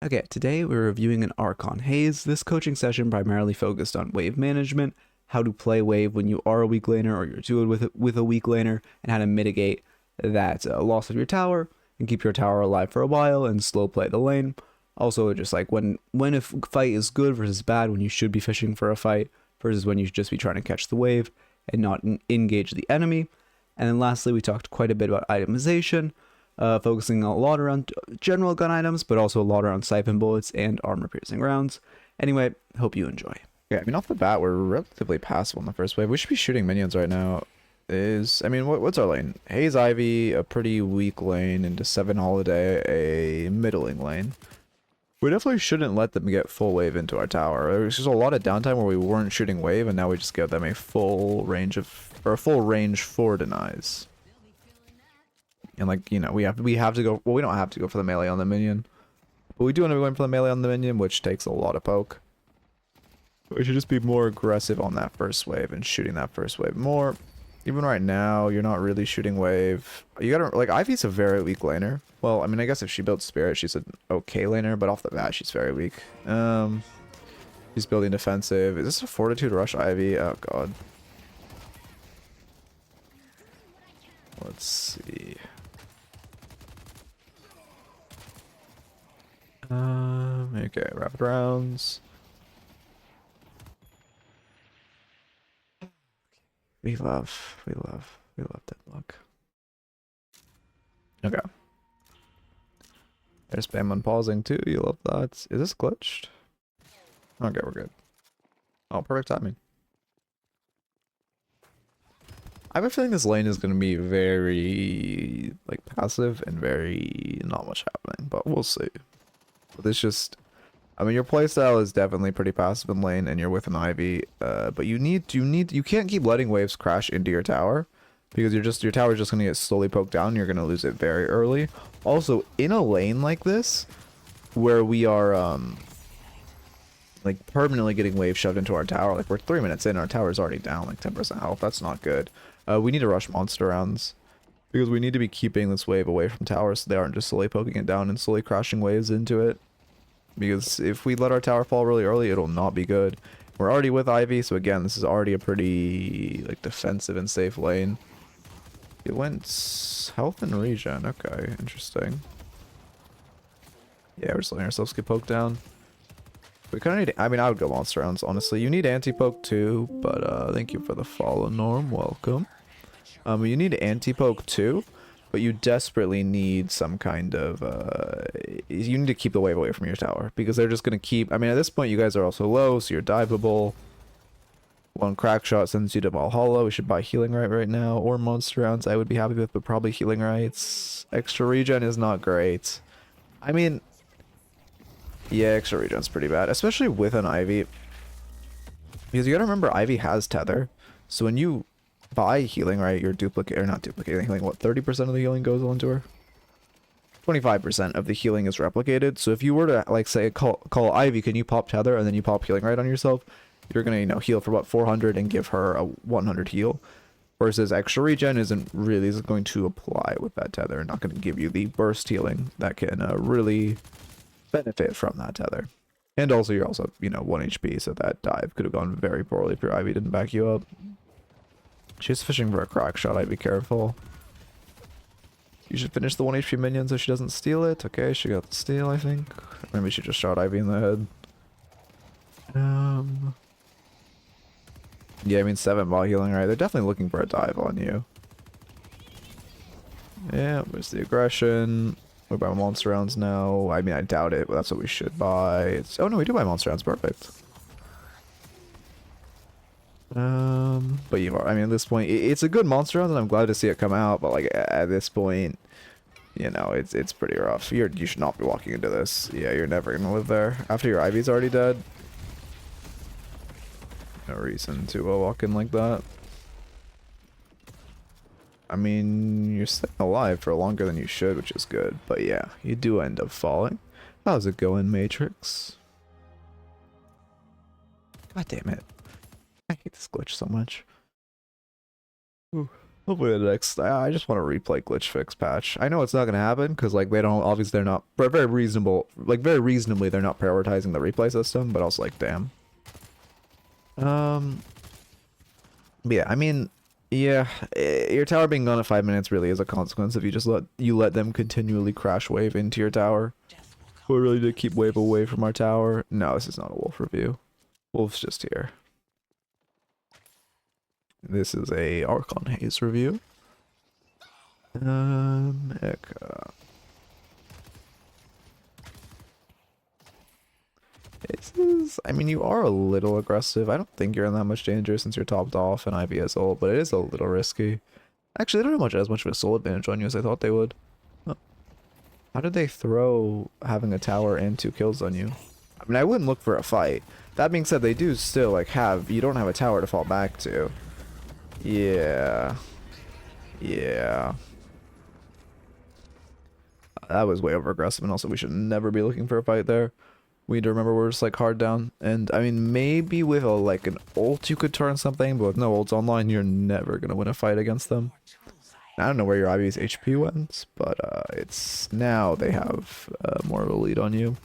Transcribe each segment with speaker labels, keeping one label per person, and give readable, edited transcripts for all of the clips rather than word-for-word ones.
Speaker 1: Okay, today we're reviewing an Archon Haze. This coaching session primarily focused on wave management, how to play wave when you are a weak laner or you're dueling with a weak laner, and how to mitigate that loss of your tower and keep your tower alive for a while and slow play the lane. Also, just like when a fight is good versus bad, when you should be fishing for a fight versus when you should just be trying to catch the wave and not engage the enemy. And then lastly, we talked quite a bit about itemization, focusing a lot around general gun items, but also a lot around siphon bullets and armor-piercing rounds. Anyway, hope you enjoy.
Speaker 2: Yeah, I mean, off the bat, we're relatively passive on the first wave. We should be shooting minions right now. What's our lane? Haze Ivy, a pretty weak lane, into 7 Holiday, a middling lane. We definitely shouldn't let them get full wave into our tower. There was just a lot of downtime where we weren't shooting wave, and now we just give them a full range for denies. And like, you know, we have to go, well, we don't have to go for the melee on the minion, but we do want to be going for the melee on the minion, which takes a lot of poke. We should just be more aggressive on that first wave and shooting that first wave more. Even right now, you're not really shooting wave. You gotta, like, Ivy's a very weak laner. Well, I mean, I guess if she builds Spirit, she's an okay laner, but off the bat, she's very weak. She's building defensive. Is this a Fortitude rush Ivy? Oh, God. Let's see. Okay, rapid rounds. We love Deadlock. Okay. There's spam on pausing too. You love that. Is this glitched? Okay, we're good. Oh, perfect timing. I have a feeling this lane is going to be very, like, passive and very not much happening, but we'll see. But it's just, I mean, your playstyle is definitely pretty passive in lane, and you're with an Ivy, but you can't keep letting waves crash into your tower, because your tower is just going to get slowly poked down, and you're going to lose it very early. Also, in a lane like this, where we are, like, permanently getting wave shoved into our tower, like, we're 3 minutes in, our tower is already down, like, 10% health, that's not good. We need to rush monster rounds, because we need to be keeping this wave away from towers so they aren't just slowly poking it down and slowly crashing waves into it. Because if we let our tower fall really early, it'll not be good. We're already with Ivy, so again, this is already a pretty, like, defensive and safe lane. It went health and regen. Okay, interesting. Yeah, we're just letting ourselves get poked down. We kind of need, I mean, I would go monster rounds, honestly. You need anti-poke too, but thank you for the follow, Norm. Welcome. You need anti-poke too, but you desperately need some kind of, you need to keep the wave away from your tower, because they're just going to keep, I mean, at this point, you guys are also low, so you're diveable. One crack shot sends you to Valhalla. We should buy healing right now, or monster rounds I would be happy with, but probably healing rights. Extra regen is not great. I mean, yeah, extra regen's pretty bad, especially with an Ivy. Because you gotta remember, Ivy has tether, so when you buy healing, right, you're not duplicating healing. What, 30% of the healing goes onto her? 25% of the healing is replicated. So if you were to, like, say, call Ivy, can you pop tether, and then you pop healing right on yourself, you're gonna, you know, heal for about 400 and give her a 100 heal. Versus extra regen isn't going to apply with that tether, and not going to give you the burst healing that can really benefit from that tether. And also, you're also, you know, 1 HP, so that dive could have gone very poorly if your Ivy didn't back you up. She's fishing for a crack shot, I'd be careful. You should finish the 1 HP minion so she doesn't steal it. Okay, she got the steal, I think. Maybe she just shot Ivy in the head. Yeah, I mean, 7 ball healing, right? They're definitely looking for a dive on you. Yeah, where's the aggression? We buy monster rounds now. I mean, I doubt it, but that's what we should buy. Oh no, we do buy monster rounds. Perfect. But I mean, at this point, it's a good monster round, and I'm glad to see it come out. But like at this point, you know, it's pretty rough. You should not be walking into this. Yeah, you're never gonna live there after your Ivy's already dead. No reason to walk in like that. I mean, you're staying alive for longer than you should, which is good. But yeah, you do end up falling. How's it going, Matrix? God damn it. I hate this glitch so much. Ooh. Hopefully the next, I just want to replay glitch fix patch. I know it's not gonna happen because like they don't, obviously they're not, very reasonable, like very reasonably they're not prioritizing the replay system. But I was like, damn. But yeah, I mean, yeah, your tower being gone at 5 minutes really is a consequence if you just let them continually crash wave into your tower. We're really to keep wave away from our tower. No, this is not a wolf review. Wolf's just here. This is a Archon Haze review. Echo. This is, I mean, you are a little aggressive. I don't think you're in that much danger since you're topped off and Ivy has ult, but it is a little risky. Actually, they don't have as much of a soul advantage on you as I thought they would. Huh. How did they throw having a tower and 2 kills on you? I mean, I wouldn't look for a fight. That being said, they do still, like, you don't have a tower to fall back to. Yeah. Yeah. That was way over aggressive, and also we should never be looking for a fight there. We need to remember we're just like hard down. And I mean, maybe with like an ult you could turn something, but with no ults online, you're never gonna win a fight against them. I don't know where your Ivy's HP went, but it's now they have more of a lead on you.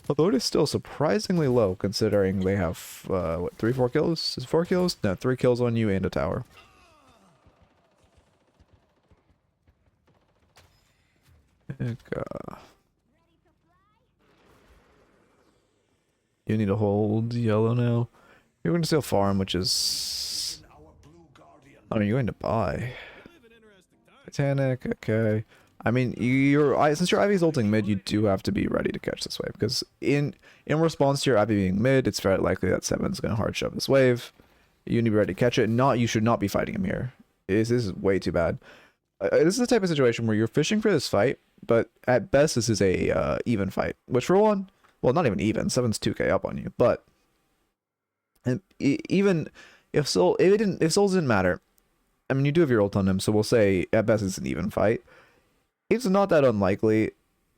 Speaker 2: Although it is still surprisingly low considering they have what, 3-4 kills? Is it 4 kills? No, 3 kills on you and a tower. You need to hold yellow now. You're going to steal farm, which is... Oh, you're going to buy. Titanic, okay. I mean, since your Ivy's ulting mid, you do have to be ready to catch this wave. Because in response to your Ivy being mid, it's very likely that 7's going to hard shove this wave. You need to be ready to catch it. You should not be fighting him here. This is way too bad. This is the type of situation where you're fishing for this fight, but at best this is a even fight. Which for one... Well, not even even. 7's 2k up on you, but even if souls didn't matter, I mean, you do have your ult on him, so we'll say at best it's an even fight. It's not that unlikely.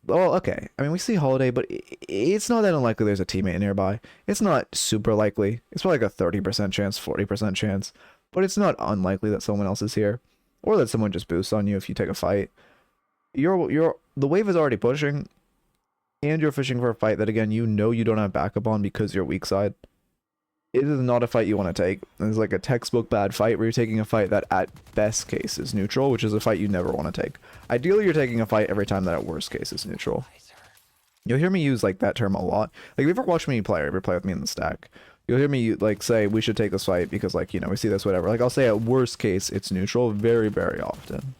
Speaker 2: Well, okay. I mean, we see Holiday, but it's not that unlikely there's a teammate nearby. It's not super likely. It's probably like a 30% chance, 40% chance, but it's not unlikely that someone else is here, or that someone just boosts on you if you take a fight. The wave is already pushing. And you're fishing for a fight that, again, you know you don't have backup on because you're weak side. It is not a fight you want to take. It's like a textbook bad fight where you're taking a fight that at best case is neutral, which is a fight you never want to take. Ideally, you're taking a fight every time that at worst case is neutral. You'll hear me use like that term a lot. Like, if you ever watch me play or ever play with me in the stack, you'll hear me like say we should take this fight because, like, you know, we see this, whatever. Like, I'll say at worst case it's neutral very, very often.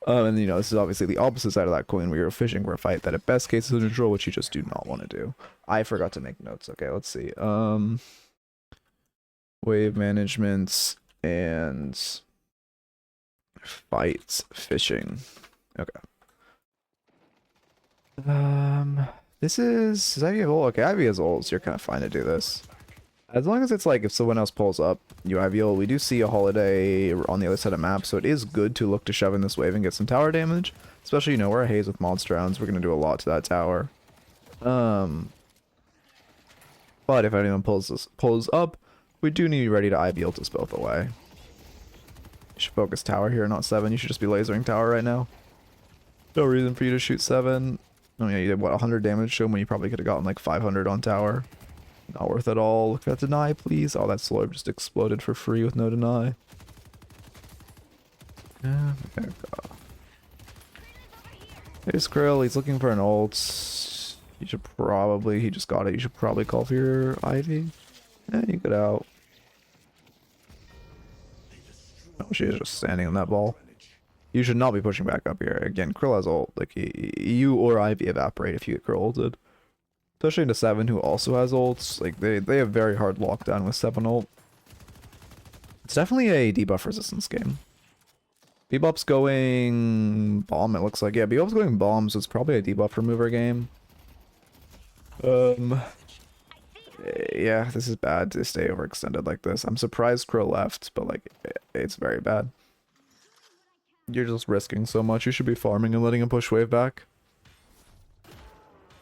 Speaker 2: And you know, this is obviously the opposite side of that coin where you're fishing for a fight that at best case is neutral, which you just do not want to do. I forgot to make notes. Okay, let's see. Wave management and fight fishing. Okay. This is Ivy has ult. Okay, Ivy has ult, so you're kind of fine to do this. As long as it's like if someone else pulls up, you have ult. We do see a Holiday on the other side of the map, so it is good to look to shove in this wave and get some tower damage. Especially, you know, we're a Haze with monster rounds. We're going to do a lot to that tower. But if anyone pulls up, we do need to be ready to Ivy ult us both away. You should focus tower here, not 7. You should just be lasering tower right now. No reason for you to shoot 7. Oh yeah, you did what, 100 damage to him when you probably could have gotten like 500 on tower. Not worth it all. Look at that deny, please. Oh, that slurp just exploded for free with no deny. There's Krill. He's looking for an ult. He just got it. You should probably call for your Ivy. Yeah, you get out. Oh, she is just standing on that ball. You should not be pushing back up here. Again, Krill has ult. Like, you or Ivy evaporate if you get Krill ulted. Especially into 7, who also has ults. Like, they have very hard lockdown with 7 ult. It's definitely a debuff resistance game. Bebop's going bomb, it looks like. Yeah, Bebop's going bomb, so it's probably a debuff remover game. Yeah, this is bad to stay overextended like this. I'm surprised Crow left, but, like, it's very bad. You're just risking so much. You should be farming and letting him push wave back.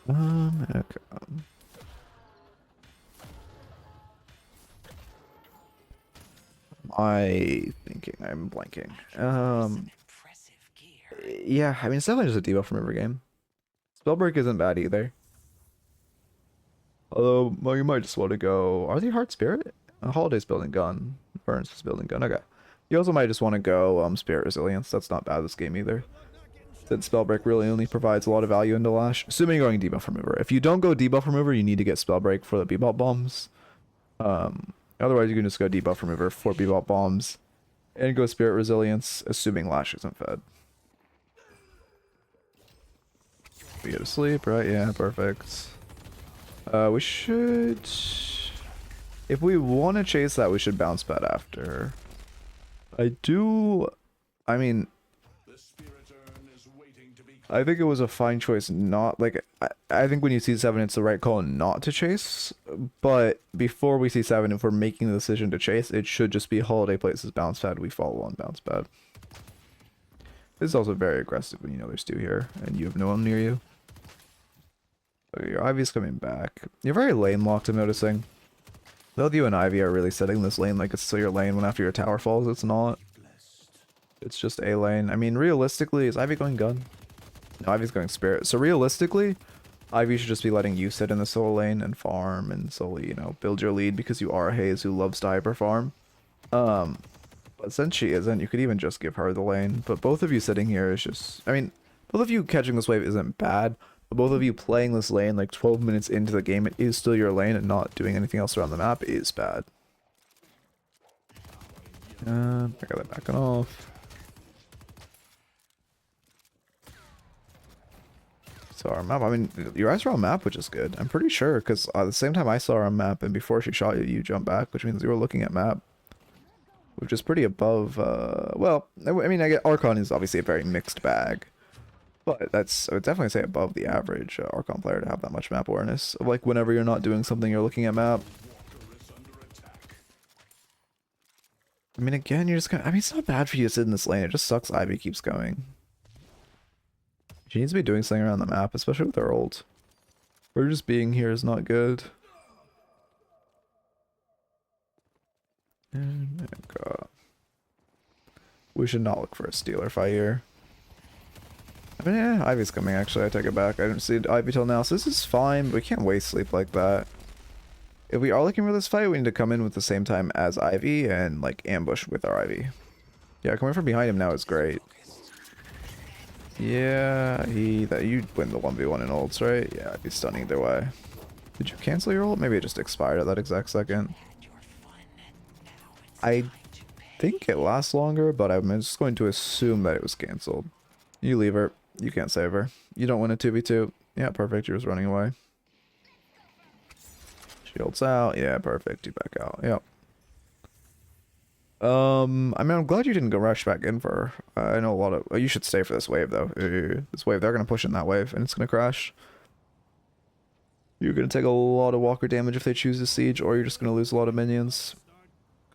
Speaker 2: Okay. I thinking I'm blanking. Yeah, I mean, it's definitely just a debuff from every game. Spellbreak isn't bad either. Although, well, you might just want to go... Are they Heart Spirit? Holiday's building gun. Burns is building gun. Okay. You also might just want to go Spirit Resilience. That's not bad this game either. Since Spellbreak really only provides a lot of value into Lash. Assuming you're going Debuff Remover. If you don't go Debuff Remover, you need to get Spellbreak for the Bebop Bombs. Otherwise, you can just go Debuff Remover for Bebop Bombs. And go Spirit Resilience, assuming Lash isn't fed. We go to sleep, right? Yeah, perfect. We should... If we want to chase that, we should bounce pad after. I mean... I think it was a fine choice not... Like, I think when you see 7, it's the right call not to chase. But before we see 7, if we're making the decision to chase, it should just be Holiday Places bounce pad. We follow on bounce pad. This is also very aggressive when you know there's 2 here, and you have no one near you. Okay, your Ivy's coming back. You're very lane locked, I'm noticing. Both you and Ivy are really setting this lane like it's still your lane when after your tower falls, it's not. It's just a lane. I mean, realistically, is Ivy going gun? No, Ivy's going spirit. So realistically, Ivy should just be letting you sit in the solo lane and farm and slowly, you know, build your lead because you are a Haze who loves to hyper farm. But since she isn't, you could even just give her the lane. But both of you sitting here is just... I mean, both of you catching this wave isn't bad. But both of you playing this lane like 12 minutes into the game, it is still your lane, and not doing anything else around the map is bad. I got that backing off. So our map, I mean, your eyes are on map, which is good. I'm pretty sure, because at the same time I saw her on map, and before she shot you, you jumped back, which means you were looking at map. Which is pretty above, well, I mean, I get Archon is obviously a very mixed bag. But that's, I would definitely say above the average Archon player to have that much map awareness. Like, whenever you're not doing something, you're looking at map. I mean, again, you're just gonna... I mean, it's not bad for you to sit in this lane. It just sucks Ivy keeps going. She needs to be doing something around the map, especially with her ult. Her just being here is not good. And we should not look for a stealer fight here. I mean, yeah, Ivy's coming, actually. I take it back. I didn't see Ivy till now, so this is fine, but we can't waste sleep like that. If we are looking for this fight, we need to come in with the same time as Ivy and, like, ambush with our Ivy. Yeah, coming from behind him now is great. Yeah, you win the 1v1 in ults, right? Yeah, he's stunning either way. Did you cancel your ult? Maybe it just expired at that exact second. I think it lasts longer, but I'm just going to assume that it was canceled. You leave her. You can't save her. You don't win a 2v2. Yeah, perfect. You're just running away. She ults out. Yeah, perfect. You back out. Yep. I mean, I'm glad you didn't go rush back in for her. I know a lot of... you should stay for this wave, though. This wave, they're going to push in that wave, and it's going to crash. You're going to take a lot of walker damage if they choose to siege, or you're just going to lose a lot of minions.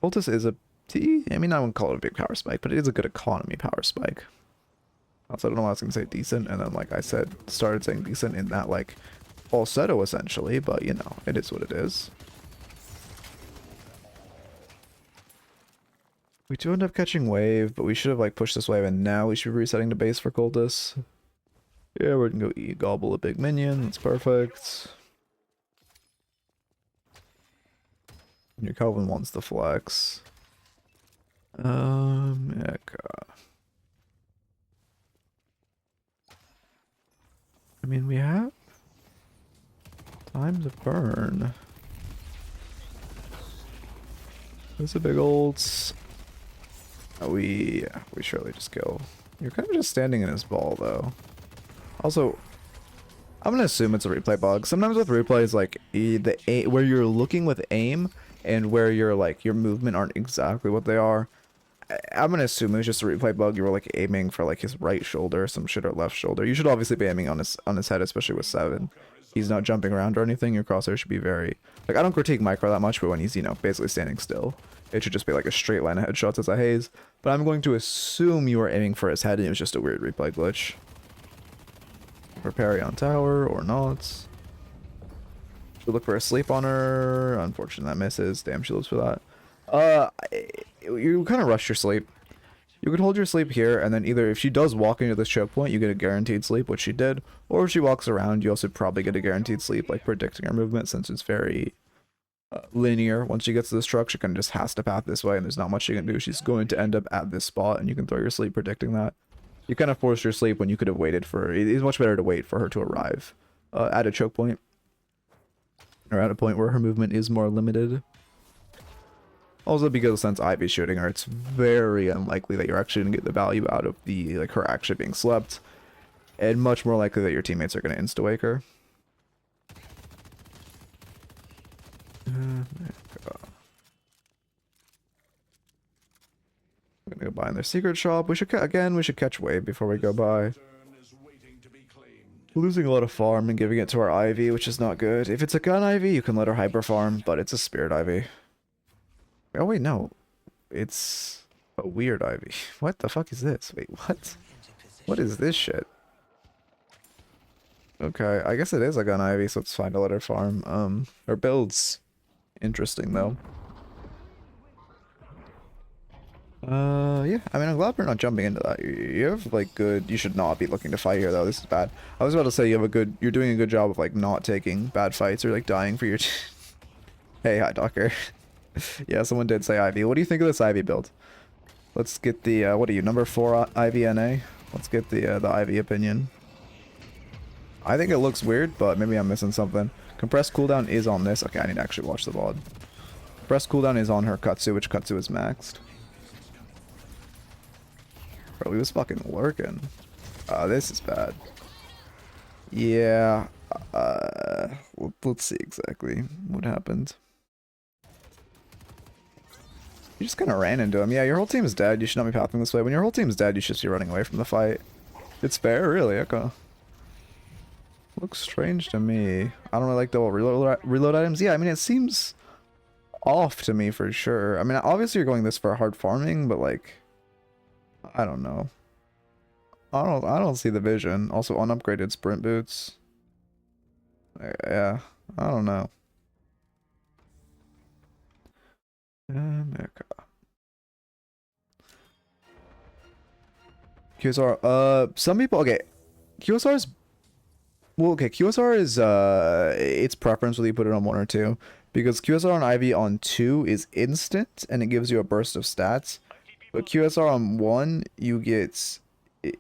Speaker 2: Cultist is a... I mean, I wouldn't call it a big power spike, but it is a good economy power spike. Also, I don't know why I was going to say decent, and then, like I said, started saying decent in that, like, falsetto, essentially, but, you know, it is what it is. We do end up catching wave, but we should have, like, pushed this wave, and now we should be resetting the base for Cultists. Yeah, we're going to go gobble a big minion. That's perfect. Your Calvin wants the flex. Yeah, I mean, we have time to burn. There's a big old... we surely just kill. You're kind of just standing in his ball, though. Also, I'm gonna assume it's a replay bug. Sometimes with replays, like, where you're looking with aim and where your, like, your movement aren't exactly what they are. I'm gonna assume it was just a replay bug. You were, like, aiming for, like, his right shoulder, some shit, or left shoulder. You should obviously be aiming on his head, especially with 7. He's not jumping around or anything. Your crosshair should be very... Like, I don't critique micro that much, but when he's, you know, basically standing still, it should just be, like, a straight line of headshots as a Haze. But I'm going to assume you were aiming for his head and it was just a weird replay glitch. Parry on tower, or not. Should look for a sleep on her. Unfortunately, that misses. Damn, she lives for that. You kind of rush your sleep. You could hold your sleep here, and then either if she does walk into this choke point, you get a guaranteed sleep, which she did, or if she walks around, you also probably get a guaranteed sleep, like predicting her movement, since it's very linear. Once she gets to this truck, she kind of just has to path this way, and there's not much she can do. She's going to end up at this spot, and you can throw your sleep predicting that. You kind of forced your sleep when you could have waited for... It's much better to wait for her to arrive at a choke point, or at a point where her movement is more limited. Also, because since Ivy's shooting her, it's very unlikely that you're actually going to get the value out of the her actually being slept, and much more likely that your teammates are going to insta-wake her. I'm gonna go buy in their secret shop. We should catch wave before we go by. Losing a lot of farm and giving it to our Ivy, which is not good. If it's a gun Ivy, you can let her hyper farm, but it's a spirit Ivy. Oh wait, no. It's a weird Ivy. What the fuck is this? Wait, what? What is this shit? Okay, I guess it is a gun Ivy, so it's fine to let her farm. Her build's interesting though. Yeah, I mean, I'm glad we're not jumping into that. You have, like, good... You should not be looking to fight here, though. This is bad. I was about to say you're doing a good job of, like, not taking bad fights or, like, dying for your... Hey, hi, Docker. Yeah, someone did say Ivy. What do you think of this Ivy build? Let's get the, what are you, number 4 Ivy NA? Let's get the Ivy opinion. I think it looks weird, but maybe I'm missing something. Compressed cooldown is on this. Okay, I need to actually watch the VOD. Compressed cooldown is on her Katsu, which Katsu is maxed. Bro, he was fucking lurking. This is bad. Yeah. Let's see exactly what happened. You just kind of ran into him. Yeah, your whole team is dead. You should not be pathing this way. When your whole team is dead, you should just be running away from the fight. It's fair, really. Okay. Looks strange to me. I don't really like the reload items. Yeah, I mean, it seems off to me for sure. I mean, obviously you're going this for hard farming, but like... I don't know. I don't see the vision. Also, unupgraded sprint boots. Yeah, I don't know. America. QSR. Some people. Okay, QSR's. Well, okay. QSR is its preference whether you put it on 1 or 2, because QSR on Ivy on 2 is instant and it gives you a burst of stats. But QSR on 1, you get...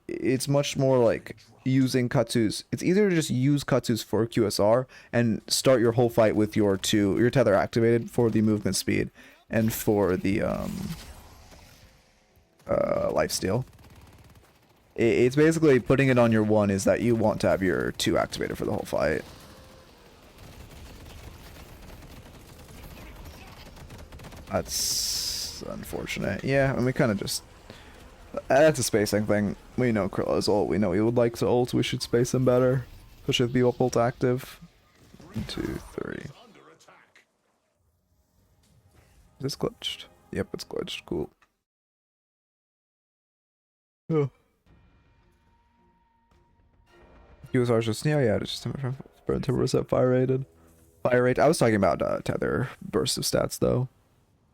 Speaker 2: It's much more like using Katsus. It's easier to just use Katsus for QSR and start your whole fight with your tether activated for the movement speed and for the lifesteal. It's basically putting it on your 1 is that you want to have your 2 activated for the whole fight. That's unfortunate. Yeah, and we kind of just... That's a spacing thing. We know Krilla's ult. We know he would like to ult. We should space him better. Especially with the ult active. 1, 2, 3. Is this glitched? Yep, it's glitched. Cool. Oh. QSR's just... Yeah, it's just 10% fire rated. Fire rate. I was talking about tether burst of stats, though.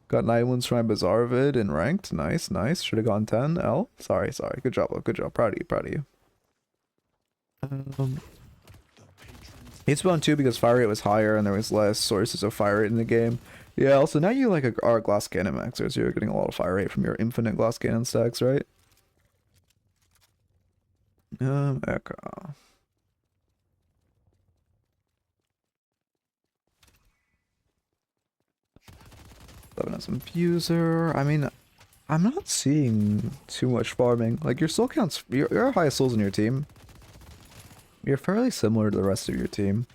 Speaker 2: Got 9 wins from my Bazaar vid in ranked. Nice, nice. Should have gone 10. L. Sorry. Good job, good job. Proud of you. It's spawned 2 because fire rate was higher and there was less sources of fire rate in the game. Yeah, also now you like are glass cannon maxers. You're getting a lot of fire rate from your infinite glass cannon stacks, right? Echo. Some Fuser. I mean, I'm not seeing too much farming. Like, your soul counts... Your highest souls in your team. You're fairly similar to the rest of your team.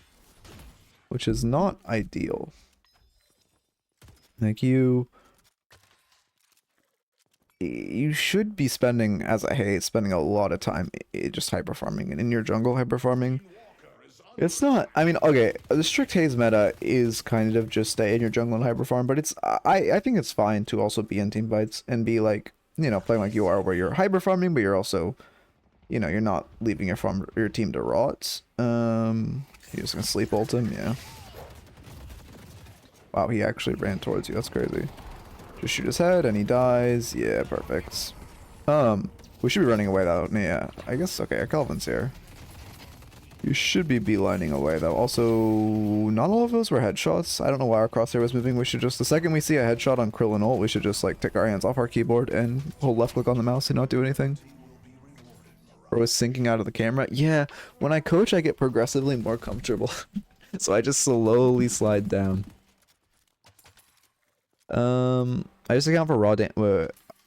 Speaker 2: Which is not ideal. Like, you should be spending, as a Haze, spending a lot of time just hyper farming. And in your jungle hyper farming... It's not, I mean, okay, the strict Haze meta is kind of just stay in your jungle and hyper farm, but it's, I think it's fine to also be in team fights and be like, you know, playing like you are, where you're hyper farming, but you're also, you know, you're not leaving your team to rot. You're just gonna sleep ult him, yeah. Wow, he actually ran towards you, that's crazy. Just shoot his head and he dies, yeah, perfect. We should be running away though. Yeah, I guess. Okay, Calvin's here. You should be beelining away though. Also, not all of those were headshots. I don't know why our crosshair was moving. We should just, the second we see a headshot on Krill and ult, we should just like take our hands off our keyboard and hold left click on the mouse and not do anything. Or was syncing out of the camera. Yeah, when I coach, I get progressively more comfortable. So I just slowly slide down. I just account for raw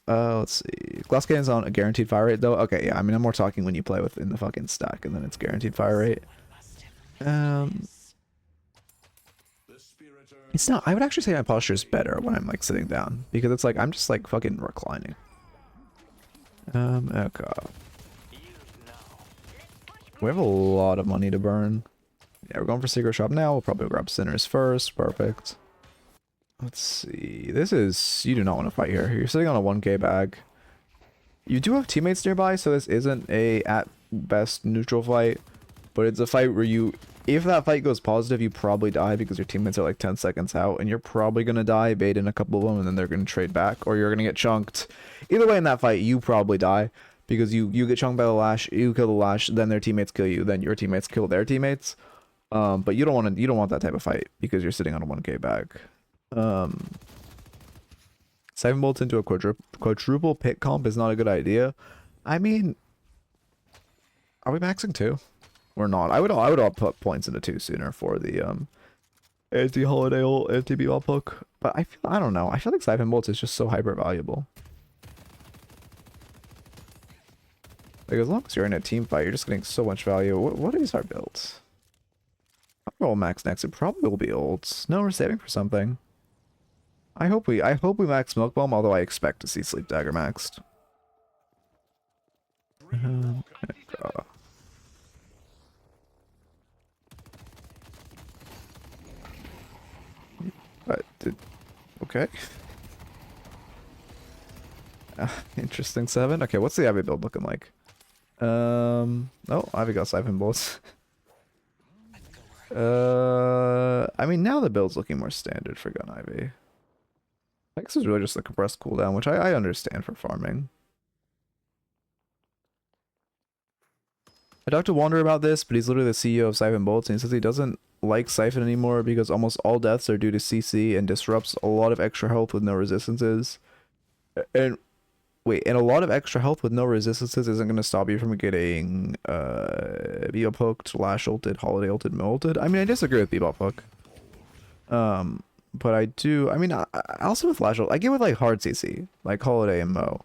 Speaker 2: let's see. Glass cannon's on a guaranteed fire rate though. Okay, yeah, I mean I'm more talking when you play within the fucking stack and then it's guaranteed fire rate. It's not, I would actually say my posture is better when I'm like sitting down because it's like I'm just like fucking reclining. Okay. We have a lot of money to burn. Yeah, we're going for secret shop now. We'll probably grab sinners first. Perfect. Let's see. This is... You do not want to fight here. You're sitting on a 1k bag. You do have teammates nearby, so this isn't a, at best, neutral fight. But it's a fight where you... If that fight goes positive, you probably die because your teammates are like 10 seconds out. And you're probably going to die, bait in a couple of them, and then they're going to trade back. Or you're going to get chunked. Either way in that fight, you probably die. Because you get chunked by the lash, you kill the lash, then their teammates kill you, then your teammates kill their teammates. But you don't want that type of fight because you're sitting on a 1k bag. Siphon bolts into a quadruple pit comp is not a good idea. I mean, are we maxing 2? We're not. I would all put points into 2 sooner for the anti-holiday ult, anti-Bebop hook. But I don't know. I feel like siphon bolts is just so hyper valuable. Like as long as you're in a team fight, you're just getting so much value. What is our build? I'll roll max next. It probably will be ults. No, we're saving for something. I hope we max Milk Bomb, although I expect to see Sleep Dagger maxed. Okay. Interesting 7. Okay, what's the Ivy build looking like? Oh, Ivy got siphon bolts. I mean, now the build's looking more standard for Gun Ivy. I guess it's really just the compressed cooldown, which I understand for farming. I talked to Wander about this, but he's literally the CEO of Siphon Bolts, and he says he doesn't like Siphon anymore because almost all deaths are due to CC and disrupts a lot of extra health with no resistances. And wait, and a lot of extra health with no resistances isn't going to stop you from getting Bebop hooked, Lash ulted, Holiday ulted, Mo ulted. I mean, I disagree with Bebop hook. But I do, I mean, I also with Lash ult, I get with like hard CC, like Holiday and Mo.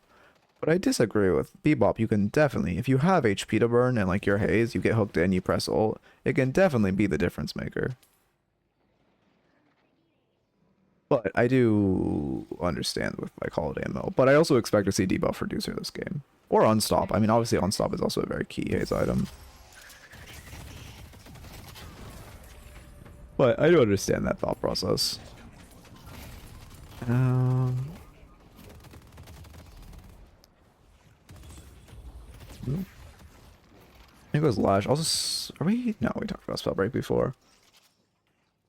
Speaker 2: But I disagree with Bebop. You can definitely, if you have HP to burn and like your Haze, you get hooked and you press ult, it can definitely be the difference maker. But I do understand with like Holiday and Mo. But I also expect to see debuff reducer this game. Or unstop. I mean, obviously unstop is also a very key Haze item. But I do understand that thought process. Here goes Lash. Also, are we? No, we talked about spell break before.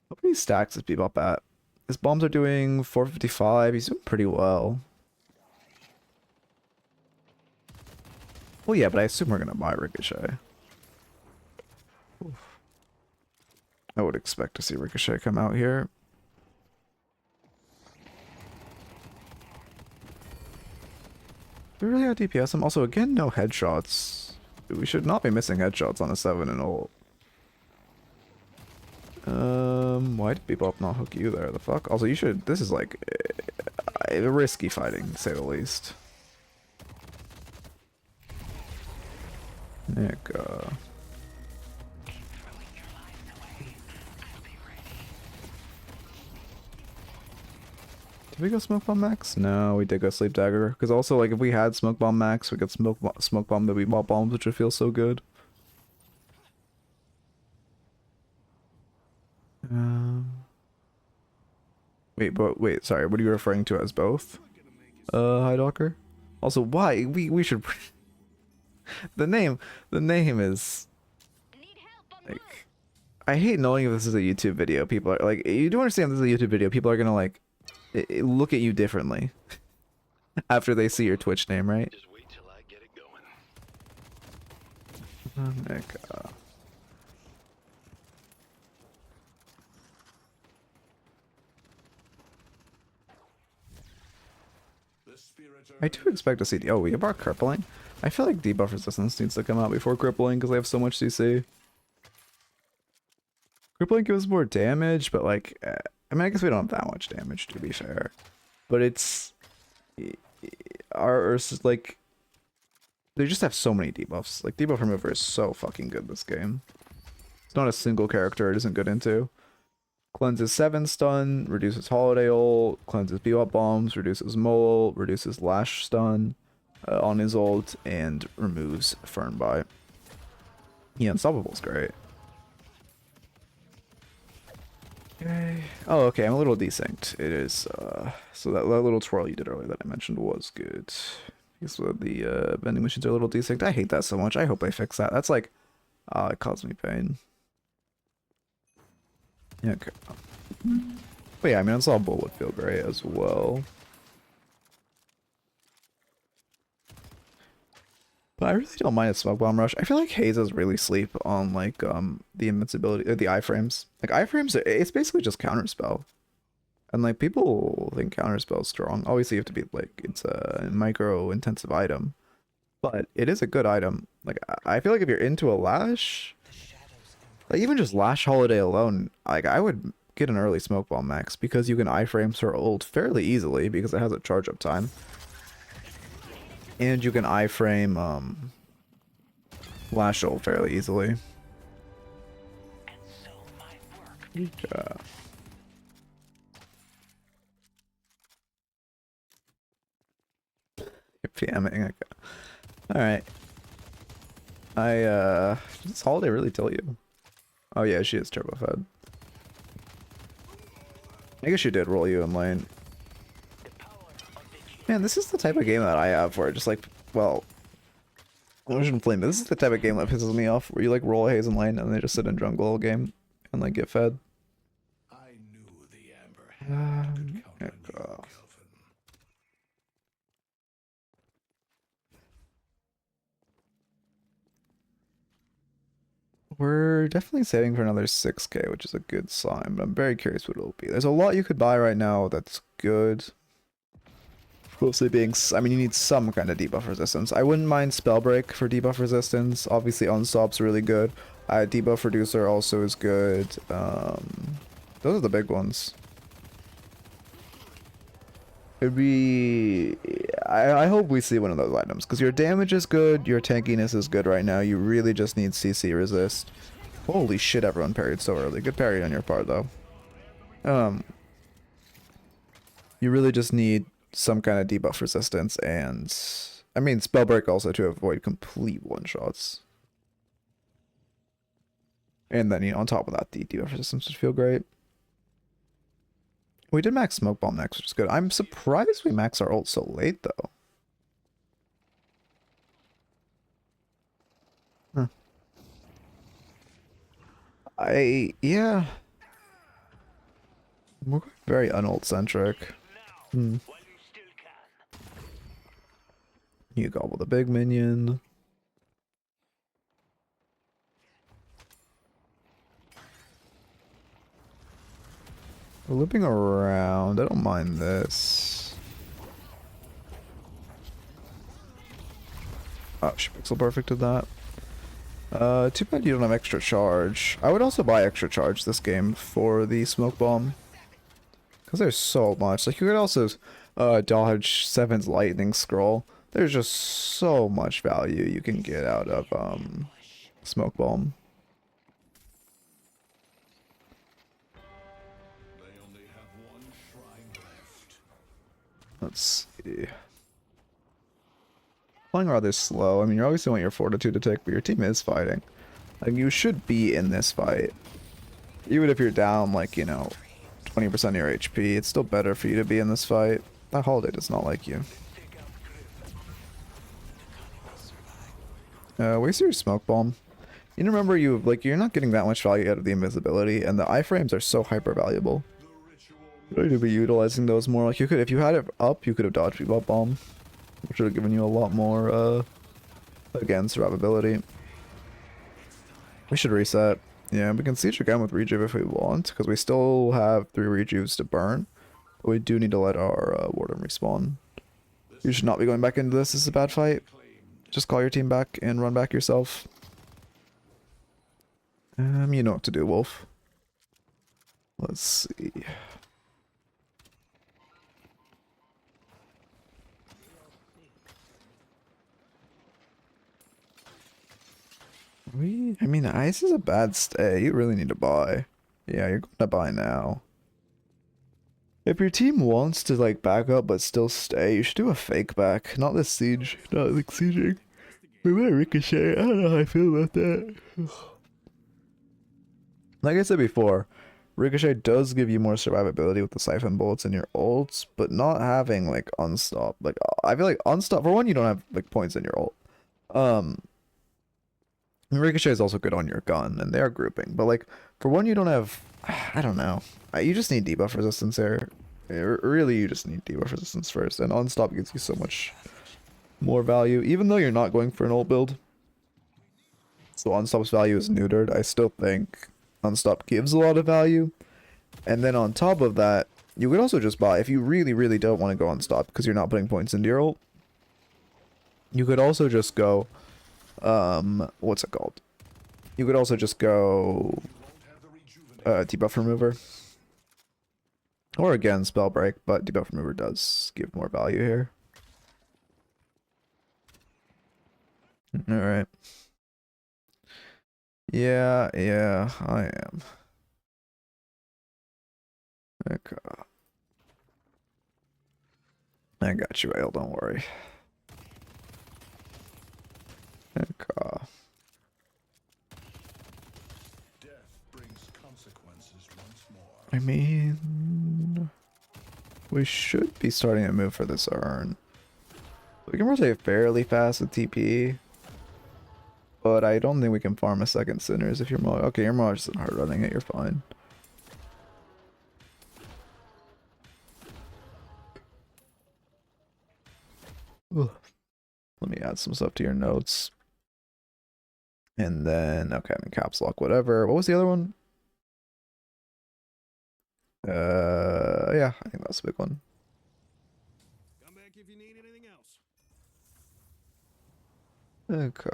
Speaker 2: How many stacks is Bebop at? His bombs are doing 455. He's doing pretty well. Well, yeah, but I assume we're gonna buy Ricochet. Oof. I would expect to see Ricochet come out here. Do we really have DPS him? Also, again, no headshots. We should not be missing headshots on a 7 and ult. Why did Bebop not hook you there? The fuck? Also, you should... This is like... risky fighting, to say the least. Nick, Did we go Smoke Bomb max? No, we did go Sleep Dagger. Because also, like, if we had Smoke Bomb max, we could Smoke Bomb the Bebop bombs, which would feel so good. Wait, sorry, what are you referring to as both? Hi Docker? Also, why? We should... the name is... Like... I hate knowing if this is a YouTube video. People are, like, you do understand this is a YouTube video. People are gonna, like... look at you differently after they see your Twitch name, right? Omega. I do expect to see. Oh, we have our crippling. I feel like debuff resistance needs to come out before crippling because they have so much CC. Crippling gives more damage, but like, I mean, I guess we don't have that much damage to be fair. But it's our like, they just have so many debuffs. Like debuff remover is so fucking good this game. It's not a single character it isn't good into. Cleanses 7 stun, reduces holiday ult, cleanses Bebop bombs, reduces mole, reduces lash stun on his ult, and removes Fern Bite. Yeah, Unstoppable's great. Okay. Oh, okay, I'm a little desynced. It is, so that little twirl you did earlier that I mentioned was good. Because the vending machines are a little desynced. I hate that so much. I hope they fix that. That's like, it caused me pain. Yeah, okay. But yeah, I mean, Unstoppable would feel great as well. But I really don't mind a Smoke Bomb Rush. I feel like Hazes really sleep on, like, the invincibility, the iframes. Like, iframes, it's basically just Counterspell. And, like, people think Counterspell's strong. Obviously, you have to be, like, it's a micro-intensive item. But it is a good item. Like, I feel like if you're into a Lash, like, even just Lash Holiday alone, like, I would get an early Smoke Bomb max because you can iframe her ult fairly easily because it has a charge up time. And you can iframe Lash ult fairly easily. Yeah. PMing. Okay. Alright. Does Holiday really tell you? Oh yeah, she is turbo fed. I guess she did roll you in lane. Man, this is the type of game that I have where just like, well, I shouldn't blame it. This is the type of game that pisses me off where you like roll a Haze in lane and they just sit in jungle all game and like get fed.
Speaker 3: I knew the Amber Hand could count on you, Kelvin.
Speaker 2: We're definitely saving for another 6k, which is a good sign, but I'm very curious what it'll be. There's a lot you could buy right now that's good. Mostly being, I mean, you need some kind of debuff resistance. I wouldn't mind Spellbreak for debuff resistance. Obviously, Unstop's really good. Debuff Reducer also is good. Those are the big ones. It'd be... I hope we see one of those items, because your damage is good, your tankiness is good right now. You really just need CC resist. Holy shit, everyone parried so early. Good parry on your part, though. You really just need some kind of debuff resistance, and... I mean, Spellbreak also to avoid complete one-shots. And then, you know, on top of that, the debuff resistance would feel great. We did max Smoke Bomb next, which is good. I'm surprised we max our ult so late, though. Huh. Yeah. We're very unult-centric. You gobble the big minion. We're looping around. I don't mind this. Oh, she pixel perfected that. Too bad you don't have extra charge. I would also buy extra charge this game for the smoke bomb. Because there's so much. Like, you could also dodge 7's lightning scroll. There's just so much value you can get out of smoke bomb. Let's see. Playing rather slow. I mean, you obviously want your fortitude to take, but your team is fighting. Like, you should be in this fight. Even if you're down, like, you know, 20% of your HP, it's still better for you to be in this fight. That Holiday does not like you. Waste your smoke bomb. You remember, you're not getting that much value out of the invisibility, and the iframes are so hyper valuable. You really to be utilizing those more. Like, you could, if you had it up, you could have dodged Bebop Bomb, which would have given you a lot more, again, survivability. We should reset. Yeah, we can siege again with rejuve if we want, because we still have 3 rejuves to burn. But we do need to let our warden respawn. You should not be going back into this. This is a bad fight. Just call your team back and run back yourself. You know what to do, Wolf. Let's see. I mean, ice is a bad stay. You really need to buy. Yeah, you're going to buy now. If your team wants to like back up but still stay, you should do a fake back. Not this siege. Not like sieging. We might ricochet. I don't know how I feel about that. Like I said before, ricochet does give you more survivability with the siphon bullets in your ults, but not having like unstop. Like I feel like unstop, for one, you don't have like points in your ult. Ricochet is also good on your gun, and they are grouping. But like for one, you don't have. I don't know. You just need debuff resistance there. Really, you just need debuff resistance first, and unstop gives you so much more value, even though you're not going for an ult build. So unstop's value is neutered. I still think unstop gives a lot of value, and then on top of that, you could also just buy if you really don't want to go unstop because you're not putting points into your ult. You could also just go. What's it called? You could also just go debuff remover. Or again, spell break, but debuff remover does give more value here. Alright. Yeah, I am. Okay. I got you, Ale, don't worry. Okay.
Speaker 3: Death brings consequences once more.
Speaker 2: I mean, we should be starting to move for this urn. We can rotate fairly fast with TP, but I don't think we can farm a second Sinners if you're more. Okay, you're more just hard running it. You're fine. Ugh. Let me add some stuff to your notes. And then, okay, I'm in caps lock, whatever. What was the other one? Yeah, I think that's a big one.
Speaker 3: Come back if you need anything else.
Speaker 2: Okay.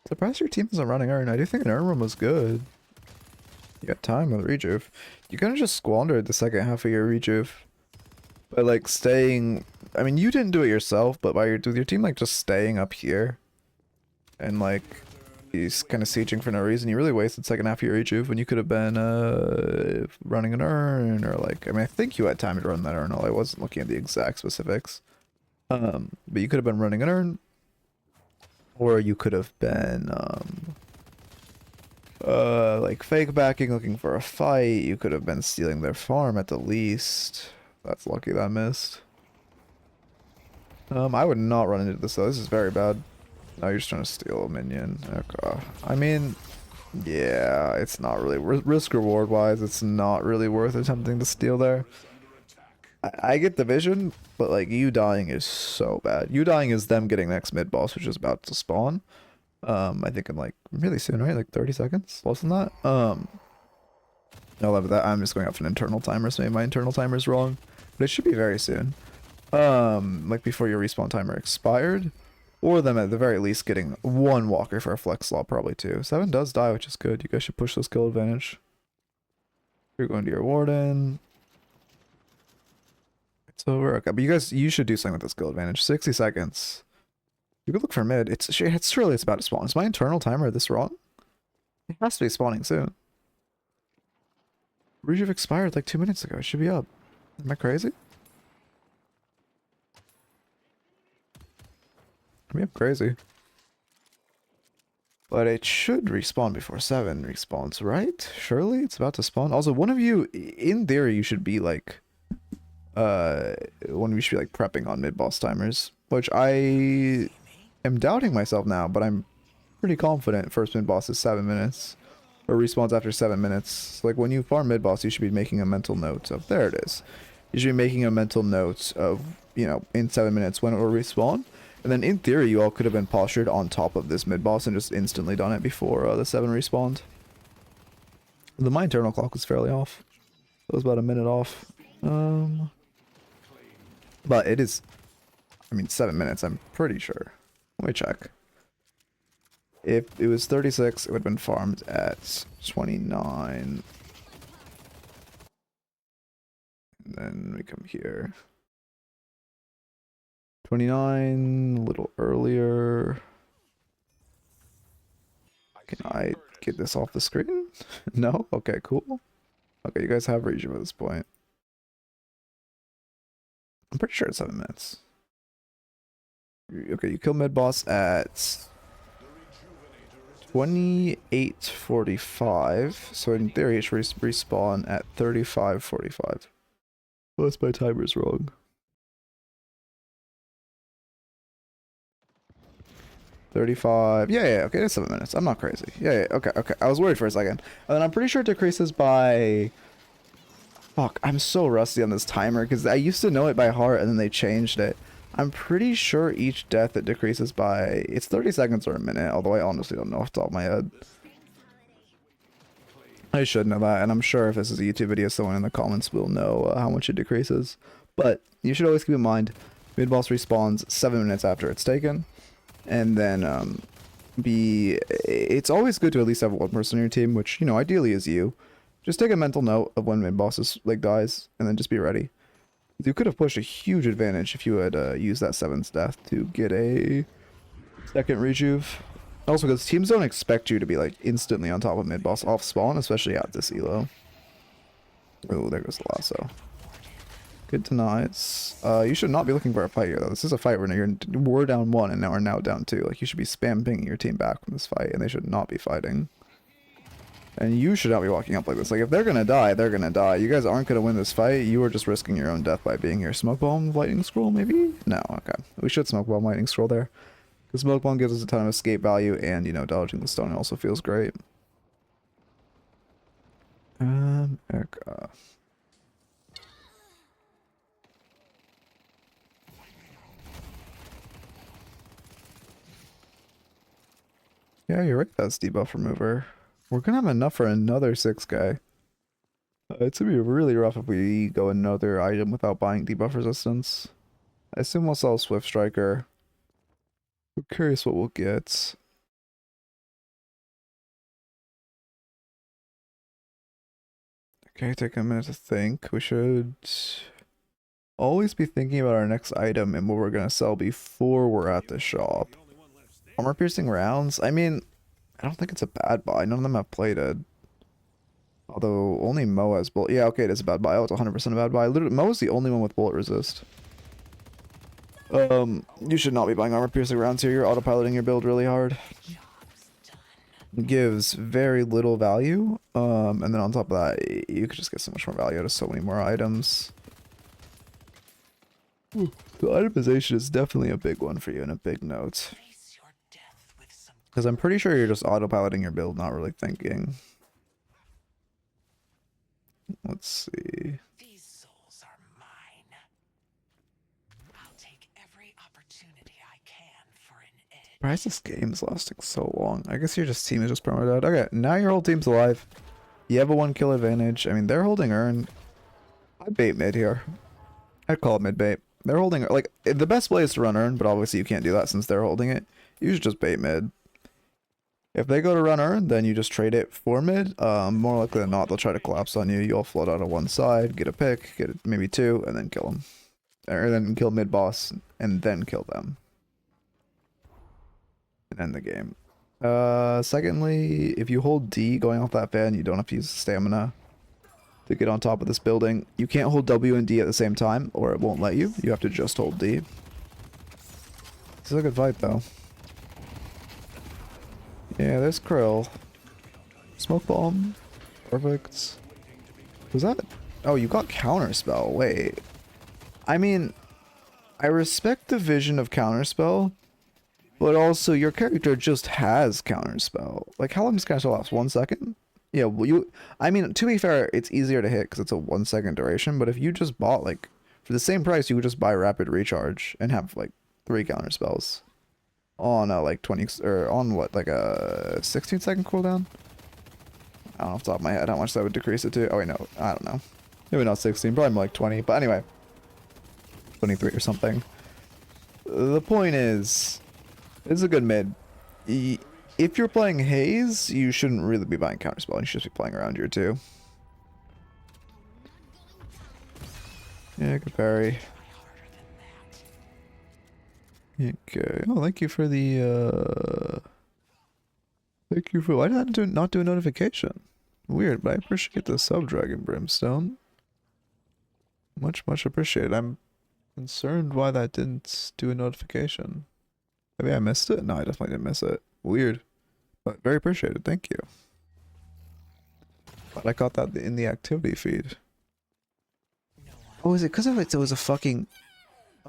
Speaker 2: Surprised your team isn't running Urn. I do think an Urn room was good. You got time with Rejuve. You kind of just squandered the second half of your Rejuve. By like staying, I mean you didn't do it yourself, but with your team like just staying up here, and like he's kind of sieging for no reason. You really wasted second half of your Rejuve when you could have been running an Urn, or like, I mean I think you had time to run that Urn. I wasn't looking at the exact specifics, but you could have been running an Urn, or you could have been like fake backing, looking for a fight. You could have been stealing their farm at the least. That's lucky that missed. I would not run into this though. This is very bad. No, you're just trying to steal a minion. Okay. I mean, yeah, it's not really risk reward wise. It's not really worth attempting to steal there. I get the vision, but like you dying is so bad. You dying is them getting next mid boss, which is about to spawn. I think in like really soon, right? Like 30 seconds, less than that. I love that. I'm just going off an internal timer, so maybe my internal timer is wrong, but it should be very soon. Like before your respawn timer expired, or them at the very least getting one walker for a flex slot, probably two. 7 does die, which is good. You guys should push this kill advantage. You're going to your warden. It's over. Okay, but you should do something with this kill advantage. 60 seconds. You could look for mid. It's surely it's about to spawn. Is my internal timer this wrong? It has to be spawning soon. Rejuve expired like 2 minutes ago. It should be up. Am I crazy? I mean, I'm crazy. But it should respawn before 7 respawns, right? Surely it's about to spawn. Also, one of you, in theory, you should be like, one of you should be like prepping on mid-boss timers, which I am doubting myself now, but I'm pretty confident first mid-boss is 7 minutes. Or respawns after 7 minutes. Like when you farm mid-boss, you should be making a mental note of, there it is. You should be making a mental note of, you know, in 7 minutes when it will respawn. And then in theory, you all could have been postured on top of this mid boss and just instantly done it before the 7 respawned. My internal clock was fairly off. It was about a minute off. But it is, I mean, 7 minutes, I'm pretty sure. Let me check. If it was 36, it would have been farmed at 29. And then we come here. 29, a little earlier. Can I get this off the screen? No? Okay, cool. Okay, you guys have regen at this point. I'm pretty sure it's 7 minutes. Okay, you kill mid boss at 28:45. So in theory, it should respawn at 35:45. Unless my timer's wrong. 35. Yeah, okay, it's 7 minutes. I'm not crazy. Yeah, okay. I was worried for a second. And then I'm pretty sure it decreases by... Fuck, I'm so rusty on this timer because I used to know it by heart and then they changed it. I'm pretty sure each death it decreases by... It's 30 seconds or a minute, although I honestly don't know off the top of my head. I should know that, and I'm sure if this is a YouTube video, someone in the comments will know how much it decreases. But you should always keep in mind, mid-boss respawns 7 minutes after it's taken. And then, it's always good to at least have one person on your team, which, you know, ideally is you. Just take a mental note of when mid-boss is, like, dies, and then just be ready. You could have pushed a huge advantage if you had used that 7th death to get a second rejuve. Also, because teams don't expect you to be, like, instantly on top of mid-boss off spawn, especially at this elo. Oh, there goes the lasso. Good denies. You should not be looking for a fight here, though. This is a fight where we're down 1 and now we're now down 2. Like, you should be spam pinging your team back from this fight, and they should not be fighting. And you should not be walking up like this. Like, if they're gonna die, they're gonna die. You guys aren't gonna win this fight. You are just risking your own death by being here. Smoke bomb, lightning scroll, maybe? No, okay. We should smoke bomb, lightning scroll there. Because smoke bomb gives us a ton of escape value, and, you know, dodging the stun also feels great. Erica. Yeah, you're right. That's debuff remover. We're gonna have enough for another 6 guy. It's gonna be really rough if we go another item without buying debuff resistance. I assume we'll sell Swift Striker. I'm curious what we'll get. Okay, take a minute to think. We should always be thinking about our next item and what we're gonna sell before we're at the shop. Armor piercing rounds? I mean, I don't think it's a bad buy. None of them have plated. Although only Mo has bullet. Yeah, okay, it is a bad buy. Oh, it's 100% a bad buy. Literally, Mo is the only one with bullet resist. You should not be buying armor piercing rounds here. You're autopiloting your build really hard. It gives very little value. And then on top of that, you could just get so much more value out of so many more items. The itemization is definitely a big one for you and a big note. Because I'm pretty sure you're just autopiloting your build, not really thinking. Let's see.
Speaker 4: These souls are mine. I'll take every opportunity I can for an edge.
Speaker 2: Surprised this game is lasting so long. I guess your team is just promo dead. Okay, now your whole team's alive. You have a 1 kill advantage. I mean, they're holding urn. I'd bait mid here. I'd call it mid bait. They're holding, like, the best play is to run urn, but obviously you can't do that since they're holding it. You should just bait mid. If they go to run urn, then you just trade it for mid. More likely than not, they'll try to collapse on you. You'll float out of one side, get a pick, get maybe 2, and then kill them. Or then kill mid boss, and then kill them. And end the game. Secondly, if you hold D going off that fan, you don't have to use stamina to get on top of this building. You can't hold W and D at the same time, or it won't let you. You have to just hold D. This is a good fight, though. Yeah, there's Krill. Smoke bomb. Perfect. Was that? Oh, you got counterspell. Wait. I mean, I respect the vision of counterspell, but also your character just has counterspell. Like, how long does counterspell last? 1 second? Yeah, well, I mean, to be fair, it's easier to hit because it's a 1 second duration, but if you just bought, like, for the same price, you would just buy rapid recharge and have, like, 3 counter spells on like 20 or on what, like a 16-second cooldown. I don't know off the top of my head how much that would decrease it to. Oh wait, no, I don't know. Maybe not 16, probably more like 20. But anyway, 23 or something. The point is, it's a good mid. If you're playing Haze, you shouldn't really be buying counterspell. You should just be playing around here too. Yeah, good parry. Okay. Oh, thank you for the thank you for, why did I not do a notification? Weird, but I appreciate the sub, Dragon Brimstone. Much appreciated. I'm concerned why that didn't do a notification. Maybe I missed it? No, I definitely didn't miss it. Weird. But very appreciated. Thank you. But I caught that in the activity feed. Oh, is it because of it? It was a fucking...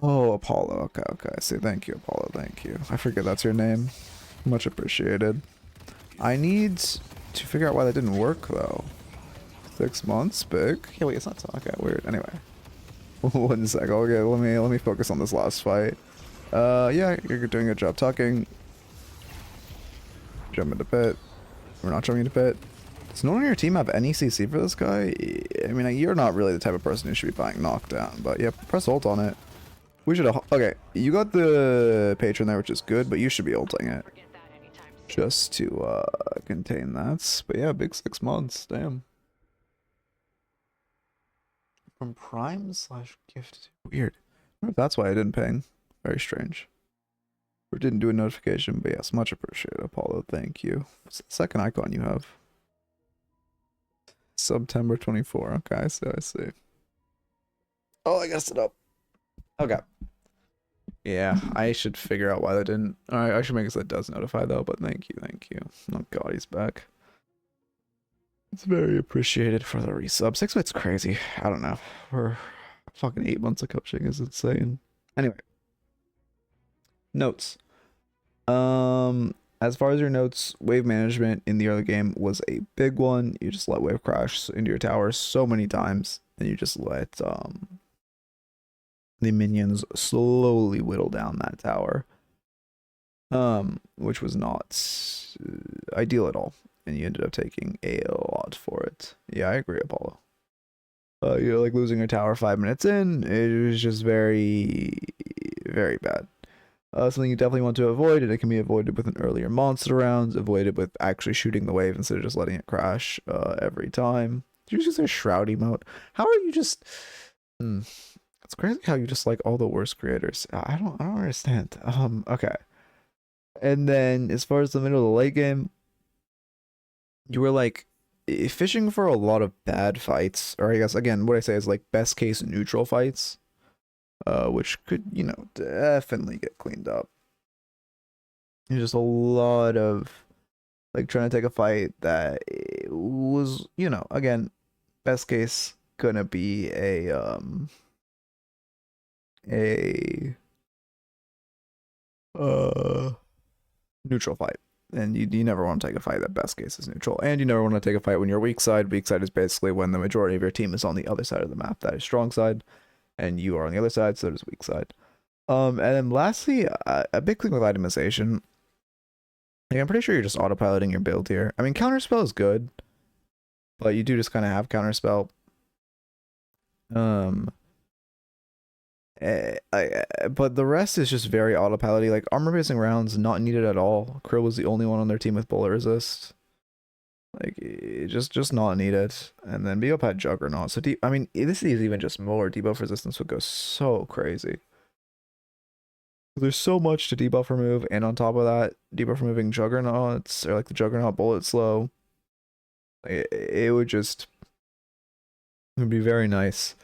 Speaker 2: Oh, Apollo. Okay, okay. I see. Thank you, Apollo. Thank you. I forget that's your name. Much appreciated. I need to figure out why that didn't work, though. 6 months? Big? Yeah, wait, it's not... Okay, weird. Anyway. 1 sec. Okay, let me focus on this last fight. Yeah, you're doing a good job talking. Jump into pit. We're not jumping into pit. Does no one on your team have any CC for this guy? I mean, you're not really the type of person who should be buying knockdown, but yeah, press ult on it. We should have... Okay, you got the patron there, which is good, but you should be ulting it. Just to, contain that. But yeah, big 6 months. Damn. From Prime / gift. Weird. I wonder if that's why I didn't ping. Very strange. Or didn't do a notification, but yes, much appreciated, Apollo. Thank you. What's the second icon you have? September 24. Okay, I see. Oh, I guessed it up. Okay. Yeah, I should figure out why that didn't. Alright, I should make it so it does notify though, but thank you. Oh god, he's back. It's very appreciated for the resub. 6 months crazy. I don't know. For fucking 8 months of coaching is insane. Anyway. Notes. As far as your notes, wave management in the early game was a big one. You just let wave crash into your tower so many times, and you just let the minions slowly whittle down that tower. Which was not ideal at all. And you ended up taking a lot for it. Yeah, I agree, Apollo. You're like losing your tower 5 minutes in. It was just very, very bad. Something you definitely want to avoid, and it can be avoided with an earlier monster rounds, avoided with actually shooting the wave instead of just letting it crash every time. Did you just say shroud emote? How are you just... It's crazy how you just like all the worst creators. I don't understand. Okay. And then as far as the middle of the late game, you were like fishing for a lot of bad fights, or I guess again what I say is like best case neutral fights, which could, you know, definitely get cleaned up. There's just a lot of like trying to take a fight that was, you know, again, best case gonna be a neutral fight. And you never want to take a fight that best case is neutral. And you never want to take a fight when you're weak side. Weak side is basically when the majority of your team is on the other side of the map. That is strong side. And you are on the other side, so that is weak side. And then lastly, a big thing with itemization. Like, I'm pretty sure you're just autopiloting your build here. I mean, counterspell is good. But you do just kind of have counterspell. But the rest is just very autopilot-y. Like armor piercing rounds not needed at all. Krill was the only one on their team with bullet resist. Like just not needed. And then Debuff had Juggernaut. So I mean, this is even just more. Debuff resistance would go so crazy. There's so much to debuff remove, and on top of that, debuff removing Juggernauts or like the Juggernaut bullet slow. It would just, it would be very nice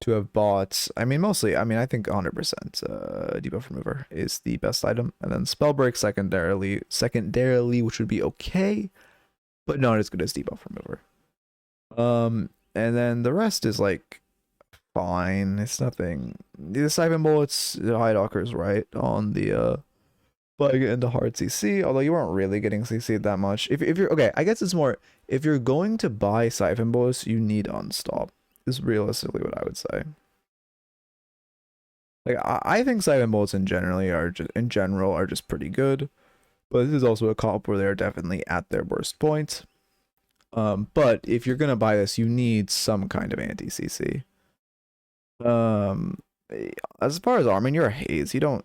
Speaker 2: to have bought. I mean, mostly, I mean, I think 100% debuff remover is the best item, and then spell break secondarily, which would be okay, but not as good as debuff remover. And then the rest is like fine. It's nothing. The siphon bullets, the Hidehawker's right on the but I get into hard CC, although you weren't really getting CC'd that much. If you're okay, I guess it's more if you're going to buy siphon bullets, you need unstop. Is realistically what I would say. Like I think Siphon Bolts in general are just pretty good, but this is also a comp where they're definitely at their worst point. But if you're gonna buy this, you need some kind of anti CC. As far as arming, you're a Haze. You don't.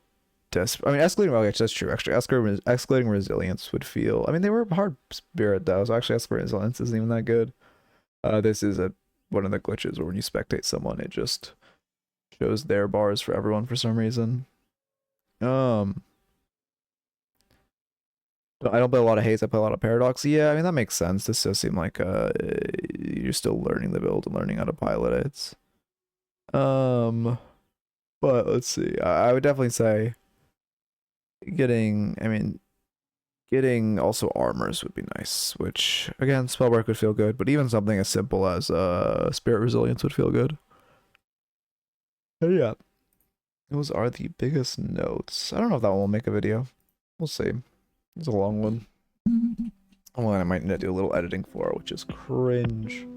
Speaker 2: I mean, escalating well, that's true. Actually, escalating resilience would feel. I mean, they were hard spirit though, so actually, escalating resilience isn't even that good. This is one of the glitches where when you spectate someone, it just shows their bars for everyone for some reason. I don't play a lot of Haze. I play a lot of Paradox. Yeah, I mean that makes sense. This does seem like you're still learning the build and learning how to pilot it. But let's see. I would definitely say getting also armors would be nice, which again, spell work would feel good, but even something as simple as spirit resilience would feel good. Yeah. Those are the biggest notes. I don't know if that one will make a video. We'll see. It's a long one. One I might need to do a little editing for, which is cringe.